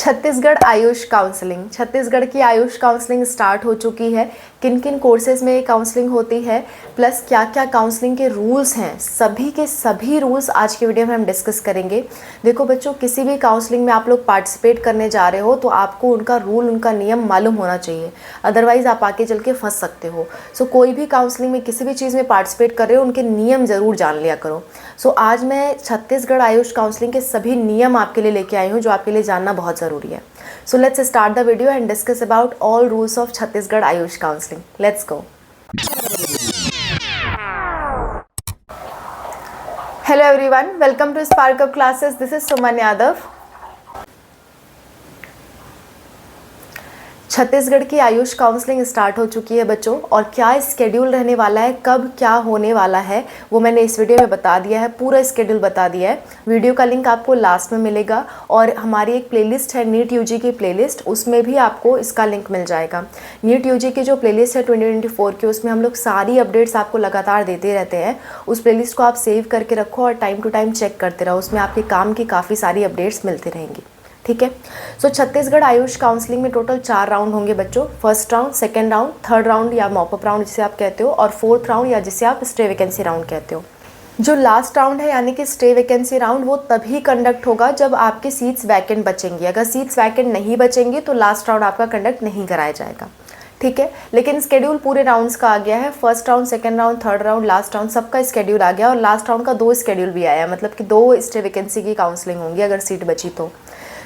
Chhattisgarh Ayush counselling, Chhattisgarh की Ayush counselling start हो चुकी है। किन किन कोर्सेज में ये काउंसलिंग होती है, प्लस क्या क्या काउंसलिंग के रूल्स हैं, सभी के सभी रूल्स आज की वीडियो में हम डिस्कस करेंगे। देखो बच्चों, किसी भी काउंसलिंग में आप लोग पार्टिसिपेट करने जा रहे हो तो आपको उनका रूल, उनका नियम मालूम होना चाहिए, अदरवाइज़ आप आगे चल के फंस सकते हो। सो कोई भी काउंसलिंग में, किसी भी चीज़ में पार्टिसिपेट कर रहे हो, उनके नियम ज़रूर जान लिया करो। सो आज मैं छत्तीसगढ़ आयुष काउंसलिंग के सभी नियम आपके लिए लेके आई हूँ जो आपके लिए जानना बहुत ज़रूरी है। So let's start the video and discuss about all rules of Chhattisgarh Ayush Counseling. Let's go. Hello everyone, welcome to Spark Up Classes. This is Suman Yadav. Chhattisgarh की आयुष काउंसलिंग स्टार्ट हो चुकी है बच्चों, और क्या स्केड्यूल रहने वाला है, कब क्या होने वाला है, वो मैंने इस वीडियो में बता दिया है, पूरा स्केड्यूल बता दिया है। वीडियो का लिंक आपको लास्ट में मिलेगा, और हमारी एक प्लेलिस्ट है नीट यूजी की प्लेलिस्ट, उसमें भी आपको इसका लिंक मिल जाएगा। नीट यूजी की जो प्लेलिस्ट है 2024 की, उसमें हम लोग सारी अपडेट्स आपको लगातार देते रहते हैं। उस प्लेलिस्ट को आप सेव करके रखो और टाइम टू टाइम चेक करते रहो, उसमें आपके काम की काफ़ी सारी अपडेट्स मिलती रहेंगी। ठीक है। सो छत्तीसगढ़ आयुष काउंसलिंग में टोटल 4 राउंड होंगे बच्चों। First round, second round, third round या मॉपअप राउंड जिसे आप कहते हो, और फोर्थ राउंड या जिसे आप स्टे वैकेंसी राउंड कहते हो। जो लास्ट राउंड है यानी कि स्टे वैकेंसी राउंड, वो तभी कंडक्ट होगा जब आपकी सीट्स वैकेंट बचेंगी। अगर सीट्स वैकेंट नहीं बचेंगी तो लास्ट राउंड आपका कंडक्ट नहीं कराया जाएगा। ठीक है। लेकिन स्केड्यूल पूरे राउंड्स का आ गया है। First round, second round, third round, last round, सबका स्केड्यूल आ गया, और लास्ट राउंड का 2 स्केड्यूल भी आया, मतलब कि 2 स्टे वैकेंसी की काउंसलिंग होंगी अगर सीट बची तो।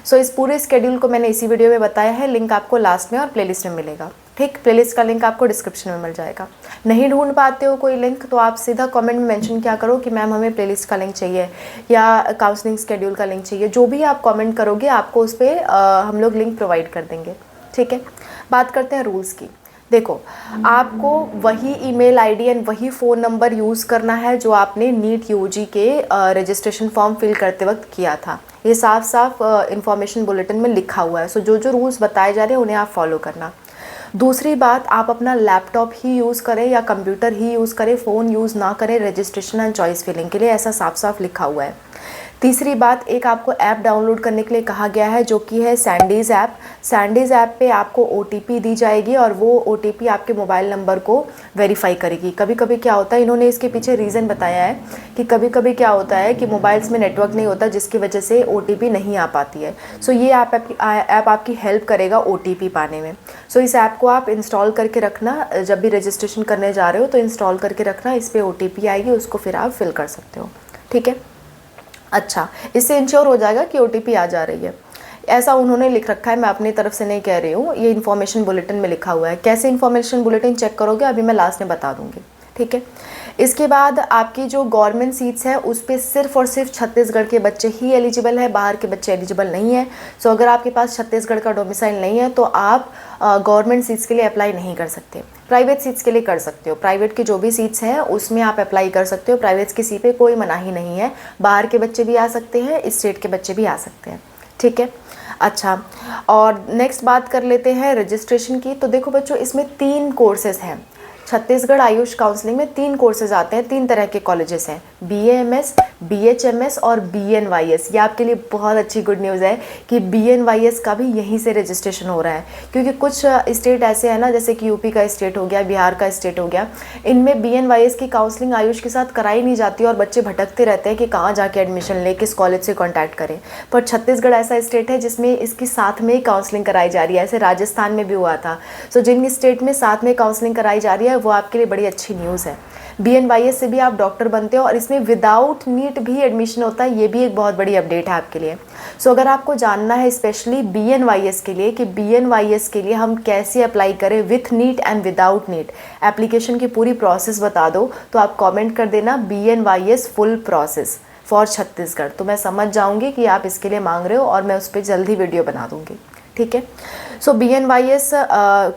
सो इस पूरे स्केड्यूल को मैंने इसी वीडियो में बताया है, लिंक आपको लास्ट में और प्लेलिस्ट में मिलेगा। ठीक, प्लेलिस्ट का लिंक आपको डिस्क्रिप्शन में मिल जाएगा। नहीं ढूंढ पाते हो कोई लिंक तो आप सीधा कमेंट में मेंशन क्या करो कि मैम हमें प्लेलिस्ट का लिंक चाहिए या काउंसलिंग स्केड्यूल का लिंक चाहिए। जो भी आप कमेंट करोगे आपको उस पर हम लोग लिंक प्रोवाइड कर देंगे। ठीक है। बात करते हैं रूल्स की। देखो, आपको वही ईमेल आईडी एंड वही फ़ोन नंबर यूज़ करना है जो आपने नीट यूजी के रजिस्ट्रेशन फॉर्म फिल करते वक्त किया था। ये साफ साफ इंफॉर्मेशन बुलेटिन में लिखा हुआ है। सो जो जो रूल्स बताए जा रहे हैं उन्हें आप फॉलो करना। दूसरी बात, आप अपना लैपटॉप ही यूज़ करें या कंप्यूटर ही यूज़ करें, फ़ोन यूज़ ना करें रजिस्ट्रेशन एंड चॉइस फिलिंग के लिए, ऐसा साफ साफ लिखा हुआ है। तीसरी बात, एक आपको ऐप डाउनलोड करने के लिए कहा गया है जो कि है सैंडीज़ ऐप। सैंडीज़ ऐप पे आपको OTP दी जाएगी और वो OTP आपके मोबाइल नंबर को वेरीफाई करेगी। कभी कभी क्या होता है, इन्होंने इसके पीछे रीज़न बताया है कि कभी कभी क्या होता है कि मोबाइल्स में नेटवर्क नहीं होता जिसकी वजह से OTP नहीं आ पाती है। सो ये ऐप आपकी हेल्प करेगा OTP पाने में। सो इस ऐप को आप इंस्टॉल करके रखना, जब भी रजिस्ट्रेशन करने जा रहे हो तो इंस्टॉल करके रखना, इस पर OTP आएगी, उसको फिर आप फिल कर सकते हो। ठीक है। अच्छा, इससे इंश्योर हो जाएगा कि OTP आ जा रही है, ऐसा उन्होंने लिख रखा है, मैं अपनी तरफ से नहीं कह रही हूँ, ये इन्फॉर्मेशन बुलेटिन में लिखा हुआ है। कैसे इन्फॉर्मेशन बुलेटिन चेक करोगे अभी मैं लास्ट में बता दूँगी। ठीक है। इसके बाद आपकी जो गवर्नमेंट सीट्स हैं उस पर सिर्फ और सिर्फ छत्तीसगढ़ के बच्चे ही एलिजिबल है, बाहर के बच्चे एलिजिबल नहीं है। सो अगर आपके पास छत्तीसगढ़ का डोमिसाइल नहीं है तो आप गवर्नमेंट सीट्स के लिए अप्लाई नहीं कर सकते। प्राइवेट सीट्स के लिए कर सकते हो, प्राइवेट की जो भी सीट्स हैं उसमें आप अप्लाई कर सकते हो। प्राइवेट की सीट पे कोई मनाही नहीं है, बाहर के बच्चे भी आ सकते हैं, स्टेट के बच्चे भी आ सकते हैं। ठीक है। अच्छा, और नेक्स्ट बात कर लेते हैं रजिस्ट्रेशन की। तो देखो बच्चों, इसमें 3 कोर्सेज़ हैं। छत्तीसगढ़ आयुष काउंसलिंग में 3 कोर्सेज आते हैं, 3 तरह के कॉलेजेस हैं, BAMS, BHMS और BNYS। ये आपके लिए बहुत अच्छी गुड न्यूज़ है कि BNYS का भी यहीं से रजिस्ट्रेशन हो रहा है, क्योंकि कुछ स्टेट ऐसे हैं ना, जैसे कि यूपी का स्टेट हो गया, बिहार का स्टेट हो गया, इनमें BNYS की काउंसलिंग आयुष के साथ कराई नहीं जाती और बच्चे भटकते रहते हैं कि कहाँ जाके एडमिशन ले, किस कॉलेज से कॉन्टैक्ट करें। पर छत्तीसगढ़ ऐसा स्टेट है जिसमें इसकी साथ में ही काउंसलिंग कराई जा रही है। ऐसे राजस्थान में भी हुआ था। सो जिन स्टेट में साथ में काउंसलिंग कराई जा रही है वो आपके लिए बड़ी अच्छी न्यूज़ है। BNYS से भी आप डॉक्टर बनते हो और इसमें विदाउट नीट भी एडमिशन होता है, ये भी एक बहुत बड़ी अपडेट है आपके लिए। सो अगर आपको जानना है स्पेशली BNYS के लिए कि BNYS के लिए हम कैसे अप्लाई करें with NEET and without NEET, application की पूरी प्रोसेस बता दो तो आप कमेंट कर देना BNYS full process for Chhattisgarh, तो मैं समझ जाऊँगी कि आप इसके लिए मांग रहे हो और मैं उस पर जल्दी वीडियो बना दूँगी। ठीक है। सो BNYS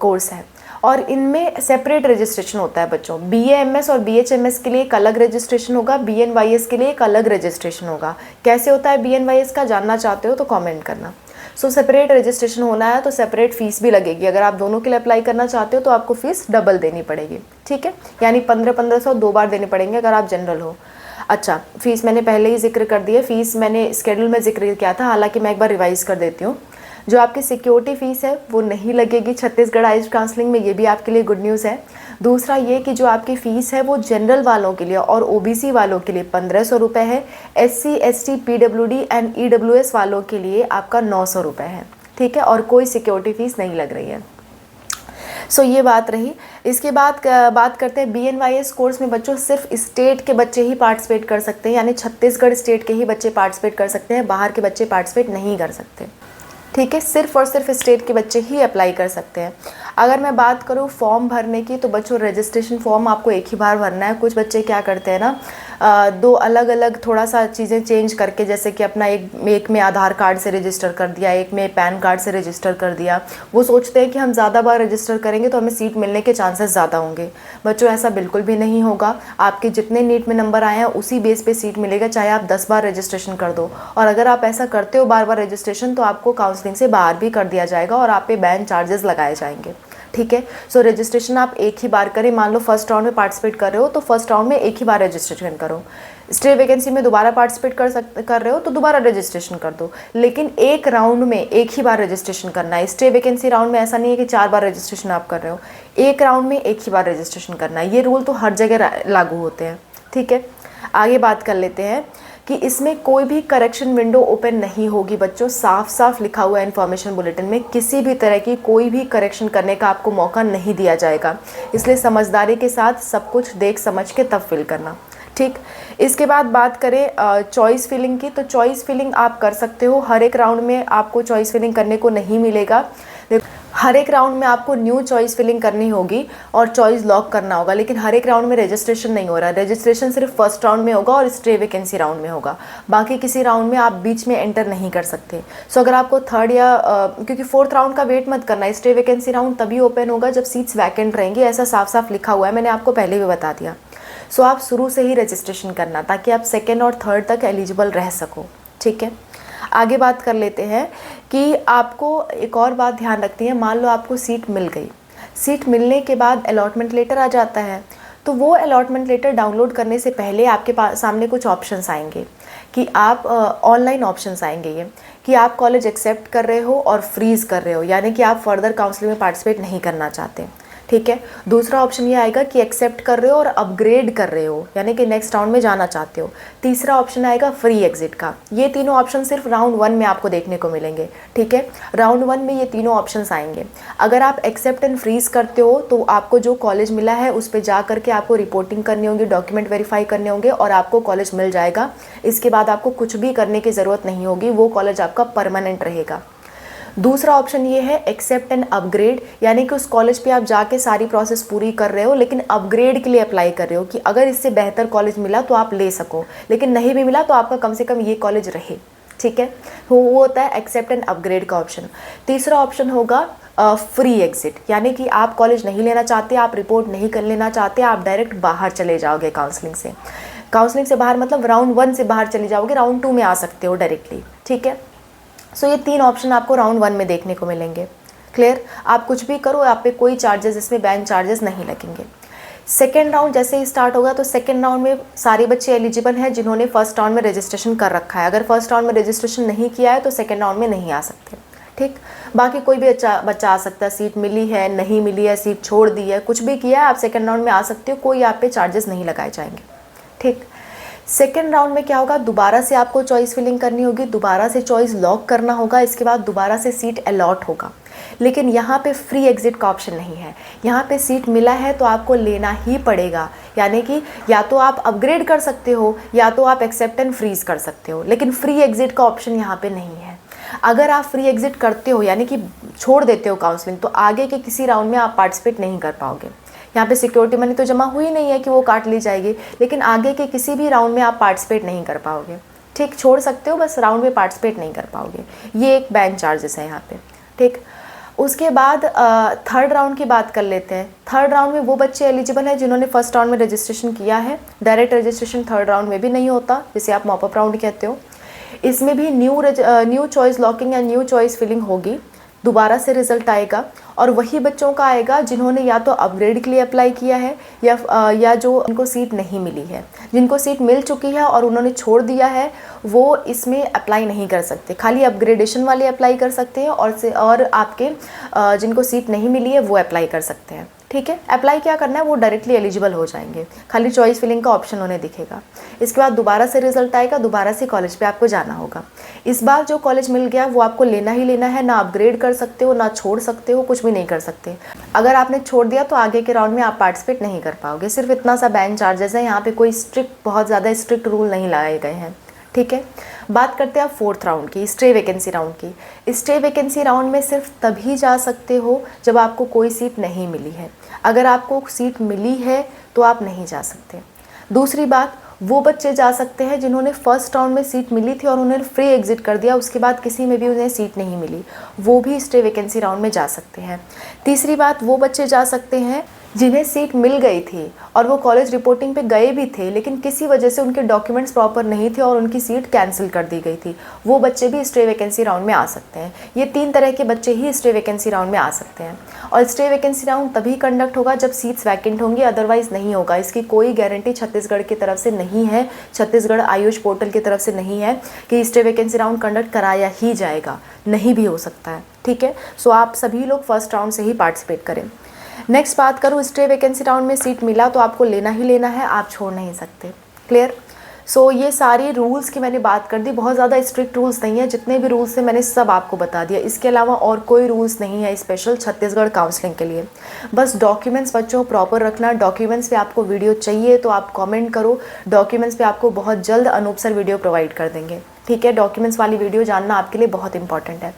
कोर्स है और इनमें सेपरेट रजिस्ट्रेशन होता है बच्चों। BAMS और BHMS के लिए एक अलग रजिस्ट्रेशन होगा, BNYS के लिए एक अलग रजिस्ट्रेशन होगा। कैसे होता है BNYS का, जानना चाहते हो तो कमेंट करना। सो सेपरेट रजिस्ट्रेशन होना है तो सेपरेट फ़ीस भी लगेगी। अगर आप दोनों के लिए अप्लाई करना चाहते हो तो आपको फ़ीस डबल देनी पड़ेगी। ठीक है, यानी 1500 2 बार देने पड़ेंगे अगर आप जनरल हो। अच्छा, फ़ीस मैंने पहले ही जिक्र कर दी है, फ़ीस मैंने स्केड्यूल में जिक्र किया था, हालांकि मैं एक बार रिवाइज़ कर देती हूँ। जो आपकी सिक्योरिटी फ़ीस है वो नहीं लगेगी छत्तीसगढ़ आयुष काउंसलिंग में, ये भी आपके लिए गुड न्यूज़ है। दूसरा ये कि जो आपकी फ़ीस है वो जनरल वालों के लिए और ओबीसी वालों के लिए 1500 रुपये है, SC ST PWD and EWS वालों के लिए आपका 900 रुपये है, ठीक है, और कोई सिक्योरिटी फ़ीस नहीं लग रही है। सो ये बात रही। इसके बाद बात करते हैं BNYS कोर्स में बच्चों सिर्फ स्टेट के बच्चे ही पार्टिसिपेट कर सकते हैं, यानी छत्तीसगढ़ स्टेट के ही बच्चे पार्टिसिपेट कर सकते हैं, बाहर के बच्चे पार्टिसिपेट नहीं कर सकते, ठीक है, सिर्फ और सिर्फ स्टेट के बच्चे ही अप्लाई कर सकते हैं। अगर मैं बात करूँ फॉर्म भरने की, तो बच्चों रजिस्ट्रेशन फॉर्म आपको एक ही बार भरना है। कुछ बच्चे क्या करते हैं ना, दो अलग अलग थोड़ा सा चीज़ें चेंज करके, जैसे कि अपना एक में आधार कार्ड से रजिस्टर कर दिया, एक में पैन कार्ड से रजिस्टर कर दिया। वो सोचते हैं कि हम ज़्यादा बार रजिस्टर करेंगे तो हमें सीट मिलने के चांसेस ज़्यादा होंगे। बच्चों ऐसा बिल्कुल भी नहीं होगा। आपके जितने नीट में नंबर आए हैं उसी बेस पे सीट मिलेगा, चाहे आप 10 बार रजिस्ट्रेशन कर दो। और अगर आप ऐसा करते हो बार बार रजिस्ट्रेशन, तो आपको काउंसलिंग से बाहर भी कर दिया जाएगा और आप पे बैन चार्जेस लगाए जाएंगे, ठीक है। सो रजिस्ट्रेशन आप एक ही बार करें। मान लो फर्स्ट राउंड में पार्टिसिपेट कर रहे हो तो फर्स्ट राउंड में एक ही बार रजिस्ट्रेशन करो। स्टे वैकेंसी में दोबारा पार्टिसिपेट कर रहे हो तो दोबारा रजिस्ट्रेशन कर दो, लेकिन एक राउंड में एक ही बार रजिस्ट्रेशन करना है। स्टे वैकेंसी राउंड में ऐसा नहीं है कि 4 बार रजिस्ट्रेशन आप कर रहे हो, एक राउंड में एक ही बार रजिस्ट्रेशन करना है। ये रूल तो हर जगह लागू होते हैं, ठीक है। आगे बात कर लेते हैं कि इसमें कोई भी करेक्शन विंडो ओपन नहीं होगी बच्चों। साफ साफ लिखा हुआ है इन्फॉर्मेशन बुलेटिन में, किसी भी तरह की कोई भी करेक्शन करने का आपको मौका नहीं दिया जाएगा। इसलिए समझदारी के साथ सब कुछ देख समझ के तब फिल करना, ठीक। इसके बाद बात करें चॉइस फिलिंग की, तो चॉइस फिलिंग आप कर सकते हो। हर एक राउंड में आपको चॉइस फिलिंग करने को नहीं मिलेगा। हर एक राउंड में आपको न्यू चॉइस फिलिंग करनी होगी और चॉइस लॉक करना होगा, लेकिन हर एक राउंड में रजिस्ट्रेशन नहीं हो रहा। रजिस्ट्रेशन सिर्फ फर्स्ट राउंड में होगा और स्टे वैकेंसी राउंड में होगा। बाकी किसी राउंड में आप बीच में एंटर नहीं कर सकते। सो अगर आपको थर्ड या क्योंकि फोर्थ राउंड का वेट मत करना, स्टे वैकेंसी राउंड तभी ओपन होगा जब सीट्स वैकेंट रहेंगी, ऐसा साफ साफ लिखा हुआ है, मैंने आपको पहले भी बता दिया। सो आप शुरू से ही रजिस्ट्रेशन करना ताकि आप सेकेंड और थर्ड तक एलिजिबल रह सको, ठीक है। आगे बात कर लेते हैं कि आपको एक और बात ध्यान रखनी है। मान लो आपको सीट मिल गई, सीट मिलने के बाद अलॉटमेंट लेटर आ जाता है, तो वो अलॉटमेंट लेटर डाउनलोड करने से पहले आपके पास सामने कुछ ऑप्शंस आएंगे कि आप ऑनलाइन ऑप्शंस आएंगे ये कि आप कॉलेज एक्सेप्ट कर रहे हो और फ्रीज़ कर रहे हो, यानी कि आप फर्दर काउंसलिंग में पार्टिसिपेट नहीं करना चाहते, ठीक है। दूसरा ऑप्शन ये आएगा कि एक्सेप्ट कर रहे हो और अपग्रेड कर रहे हो, यानी कि नेक्स्ट राउंड में जाना चाहते हो। तीसरा ऑप्शन आएगा फ्री एग्जिट का। ये तीनों ऑप्शन सिर्फ राउंड 1 में आपको देखने को मिलेंगे, ठीक है। राउंड 1 में ये तीनों ऑप्शंस आएंगे। अगर आप एक्सेप्ट एंड फ्रीज करते हो तो आपको जो कॉलेज मिला है उस पर जा करके आपको रिपोर्टिंग करनी होगी, डॉक्यूमेंट वेरीफाई करने होंगे और आपको कॉलेज मिल जाएगा। इसके बाद आपको कुछ भी करने की ज़रूरत नहीं होगी, वो कॉलेज आपका परमानेंट रहेगा। दूसरा ऑप्शन ये है एक्सेप्ट एंड अपग्रेड, यानी कि उस कॉलेज पे आप जाके सारी प्रोसेस पूरी कर रहे हो लेकिन अपग्रेड के लिए अप्लाई कर रहे हो कि अगर इससे बेहतर कॉलेज मिला तो आप ले सको, लेकिन नहीं भी मिला तो आपका कम से कम ये कॉलेज रहे, ठीक है। वो होता है एक्सेप्ट एंड अपग्रेड का ऑप्शन। तीसरा ऑप्शन होगा फ्री एग्जिट, यानी कि आप कॉलेज नहीं लेना चाहते, आप रिपोर्ट नहीं कर लेना चाहते, आप डायरेक्ट बाहर चले जाओगे काउंसलिंग से। काउंसलिंग से बाहर मतलब राउंड 1 से बाहर चले जाओगे, राउंड 2 में आ सकते हो डायरेक्टली, ठीक है। सो ये 3 ऑप्शन आपको राउंड 1 में देखने को मिलेंगे। क्लियर, आप कुछ भी करो, आप पे कोई चार्जेस, इसमें बैंक चार्जेस नहीं लगेंगे। सेकेंड राउंड जैसे ही स्टार्ट होगा तो सेकेंड राउंड में सारे बच्चे एलिजिबल हैं जिन्होंने फर्स्ट राउंड में रजिस्ट्रेशन कर रखा है। अगर फर्स्ट राउंड में रजिस्ट्रेशन नहीं किया है तो सेकेंड राउंड में नहीं आ सकते, ठीक। बाकी कोई भी बच्चा आ सकता है, सीट मिली है, नहीं मिली है, सीट छोड़ दी है, कुछ भी किया है, आप सेकेंड राउंड में आ सकते हो, कोई आप पे चार्जेस नहीं लगाए जाएंगे, ठीक। सेकेंड राउंड में क्या होगा, दोबारा से आपको चॉइस फिलिंग करनी होगी, दोबारा से चॉइस लॉक करना होगा, इसके बाद दोबारा से सीट अलॉट होगा। लेकिन यहाँ पे फ्री एग्जिट का ऑप्शन नहीं है। यहाँ पे सीट मिला है तो आपको लेना ही पड़ेगा, यानी कि या तो आप अपग्रेड कर सकते हो या तो आप एक्सेप्ट एंड फ्रीज कर सकते हो, लेकिन फ्री एग्जिट का ऑप्शन यहाँ पे नहीं है। अगर आप फ्री एग्जिट करते हो यानी कि छोड़ देते हो काउंसलिंग, तो आगे के किसी राउंड में आप पार्टिसिपेट नहीं कर पाओगे। यहाँ पे सिक्योरिटी मनी तो जमा हुई नहीं है कि वो काट ली जाएगी, लेकिन आगे के किसी भी राउंड में आप पार्टिसिपेट नहीं कर पाओगे, ठीक। छोड़ सकते हो, बस राउंड में पार्टिसिपेट नहीं कर पाओगे। ये एक बैंक चार्जेस है यहाँ पे, ठीक। उसके बाद थर्ड राउंड की बात कर लेते हैं। थर्ड राउंड में वो बच्चे एलिजिबल हैं जिन्होंने फर्स्ट राउंड में रजिस्ट्रेशन किया है। डायरेक्ट रजिस्ट्रेशन थर्ड राउंड में भी नहीं होता, जिसे आप मॉपअप राउंड कहते हो। इसमें भी न्यू चॉइस लॉकिंग या न्यू चॉइस फिलिंग होगी, दोबारा से रिज़ल्ट आएगा और वही बच्चों का आएगा जिन्होंने या तो अपग्रेड के लिए अप्लाई किया है या जो उनको सीट नहीं मिली है। जिनको सीट मिल चुकी है और उन्होंने छोड़ दिया है वो इसमें अप्लाई नहीं कर सकते, खाली अपग्रेडेशन वाले अप्लाई कर सकते हैं और आपके जिनको सीट नहीं मिली है वो अप्लाई कर सकते हैं। ठीक है, अप्लाई क्या करना है, वो डायरेक्टली एलिजिबल हो जाएंगे, खाली चॉइस फिलिंग का ऑप्शन उन्हें दिखेगा। इसके बाद दोबारा से रिजल्ट आएगा, दोबारा से कॉलेज पे आपको जाना होगा। इस बार जो कॉलेज मिल गया वो आपको लेना ही लेना है, ना अपग्रेड कर सकते हो ना छोड़ सकते हो, कुछ भी नहीं कर सकते। अगर आपने छोड़ दिया तो आगे के राउंड में आप पार्टिसिपेट नहीं कर पाओगे। सिर्फ इतना सा बैन चार्जेस है, यहाँ पे कोई बहुत ज़्यादा स्ट्रिक्ट रूल नहीं लगाए गए हैं। ठीक है, बात करते हैं आप 4th राउंड की, स्टे वैकेंसी राउंड की। स्टे वैकेंसी राउंड में सिर्फ तभी जा सकते हो जब आपको कोई सीट नहीं मिली है। अगर आपको सीट मिली है तो आप नहीं जा सकते। दूसरी बात, वो बच्चे जा सकते हैं जिन्होंने फर्स्ट राउंड में सीट मिली थी और उन्होंने फ्री एग्जिट कर दिया, उसके बाद किसी में भी उन्हें सीट नहीं मिली, वो भी स्टे वैकेंसी राउंड में जा सकते हैं। तीसरी बात, वो बच्चे जा सकते हैं जिन्हें सीट मिल गई थी और वो कॉलेज रिपोर्टिंग पे गए भी थे लेकिन किसी वजह से उनके डॉक्यूमेंट्स प्रॉपर नहीं थे और उनकी सीट कैंसिल कर दी गई थी, वो बच्चे भी स्टे वैकेंसी राउंड में आ सकते हैं। ये 3 तरह के बच्चे ही स्टे वैकेंसी राउंड में आ सकते हैं और स्टे वैकेंसी राउंड तभी कंडक्ट होगा जब सीट्स वैकेंट होंगी, अदरवाइज़ नहीं होगा। इसकी कोई गारंटी छत्तीसगढ़ की तरफ से नहीं है, छत्तीसगढ़ आयुष पोर्टल की तरफ से नहीं है कि स्टे वैकेंसी राउंड कंडक्ट कराया ही जाएगा, नहीं भी हो सकता है। ठीक है, सो आप सभी लोग फर्स्ट राउंड से ही पार्टिसिपेट करें। नेक्स्ट बात करूँ, स्टे वैकेंसी राउंड में सीट मिला तो आपको लेना ही लेना है, आप छोड़ नहीं सकते। क्लियर? सो ये सारी रूल्स की मैंने बात कर दी, बहुत ज़्यादा स्ट्रिक्ट रूल्स नहीं है, जितने भी रूल्स थे मैंने सब आपको बता दिया। इसके अलावा और कोई रूल्स नहीं है स्पेशल छत्तीसगढ़ काउंसलिंग के लिए। बस डॉक्यूमेंट्स बच्चों प्रॉपर रखना। डॉक्यूमेंट्स पे आपको वीडियो चाहिए तो आप कमेंट करो, डॉक्यूमेंट्स पे आपको बहुत जल्द अनूप सर वीडियो प्रोवाइड कर देंगे। ठीक है, डॉक्यूमेंट्स वाली वीडियो जानना आपके लिए बहुत इंपॉर्टेंट है।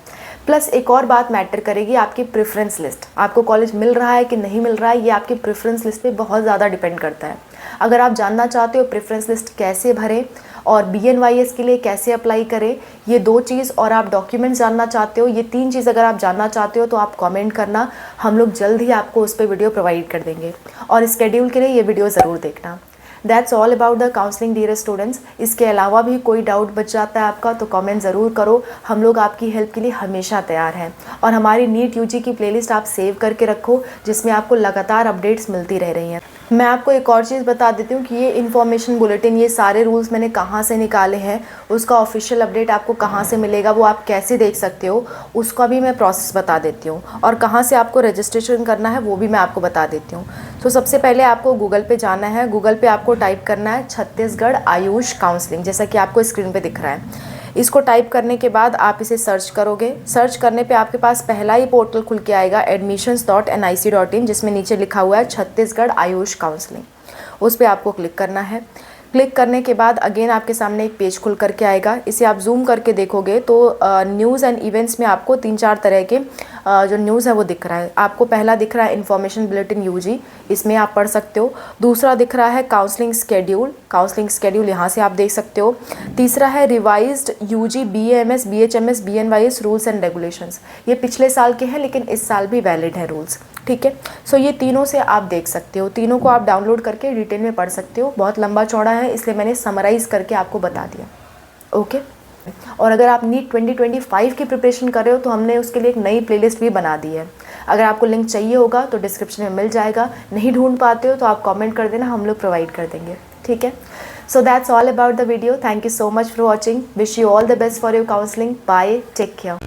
प्लस एक और बात मैटर करेगी, आपकी प्रेफरेंस लिस्ट। आपको कॉलेज मिल रहा है कि नहीं मिल रहा है, ये आपकी प्रेफरेंस लिस्ट पे बहुत ज़्यादा डिपेंड करता है। अगर आप जानना चाहते हो प्रेफरेंस लिस्ट कैसे भरें और BNYS के लिए कैसे अप्लाई करें, ये 2 चीज़, और आप डॉक्यूमेंट्स जानना चाहते हो, ये 3 चीज़ अगर आप जानना चाहते हो तो आप कमेंट करना, हम लोग जल्द ही आपको उस पर वीडियो प्रोवाइड कर देंगे। और स्केड्यूल के लिए ये वीडियो ज़रूर देखना। That's all about the counselling dear students. इसके अलावा भी कोई डाउट बच जाता है आपका तो कमेंट ज़रूर करो, हम लोग आपकी हेल्प के लिए हमेशा तैयार हैं। और हमारी नीट UG की प्लेलिस्ट आप सेव करके रखो, जिसमें आपको लगातार अपडेट्स मिलती रह रही हैं। मैं आपको एक और चीज़ बता देती हूँ कि ये इन्फॉर्मेशन बुलेटिन, ये सारे रूल्स मैंने कहाँ से निकाले हैं, उसका ऑफिशियल अपडेट आपको कहाँ से मिलेगा, वो आप कैसे देख सकते हो, उसका भी मैं प्रोसेस बता देती हूँ। और कहाँ से आपको रजिस्ट्रेशन करना है वो भी मैं आपको बता देती हूँ। तो सबसे पहले आपको गूगल पे जाना है, गूगल पे आपको टाइप करना है छत्तीसगढ़ आयुष काउंसलिंग, जैसा कि आपको स्क्रीन पे दिख रहा है। इसको टाइप करने के बाद आप इसे सर्च करोगे। सर्च करने पे आपके पास पहला ही पोर्टल खुल के आएगा admissions.nic.in, जिसमें नीचे लिखा हुआ है छत्तीसगढ़ आयुष काउंसलिंग। उस पर आपको क्लिक करना है। क्लिक करने के बाद अगेन आपके सामने एक पेज खुल करके आएगा। इसे आप जूम करके देखोगे तो न्यूज़ एंड इवेंट्स में आपको 3-4 तरह के जो न्यूज़ है वो दिख रहा है। आपको पहला दिख रहा है इन्फॉर्मेशन बुलेटिन UG, इसमें आप पढ़ सकते हो। दूसरा दिख रहा है काउंसलिंग स्केड्यूल, यहाँ से आप देख सकते हो। तीसरा है revised UG BAMS BHMS BNYS rules and regulations, ये पिछले साल के हैं लेकिन इस साल भी वैलिड है रूल्स। ठीक है, सो ये तीनों से आप देख सकते हो, तीनों को आप डाउनलोड करके डिटेल में पढ़ सकते हो। बहुत लंबा चौड़ा है इसलिए मैंने समराइज़ करके आपको बता दिया। ओके, और अगर आप नीट 2025 की प्रिपरेशन कर रहे हो तो हमने उसके लिए एक नई प्लेलिस्ट भी बना दी है। अगर आपको लिंक चाहिए होगा तो डिस्क्रिप्शन में मिल जाएगा, नहीं ढूंढ पाते हो तो आप कमेंट कर देना, हम लोग प्रोवाइड कर देंगे। ठीक है, so that's all about the video. Thank you so much for watching. Wish you all the best for your counselling. Bye, take care.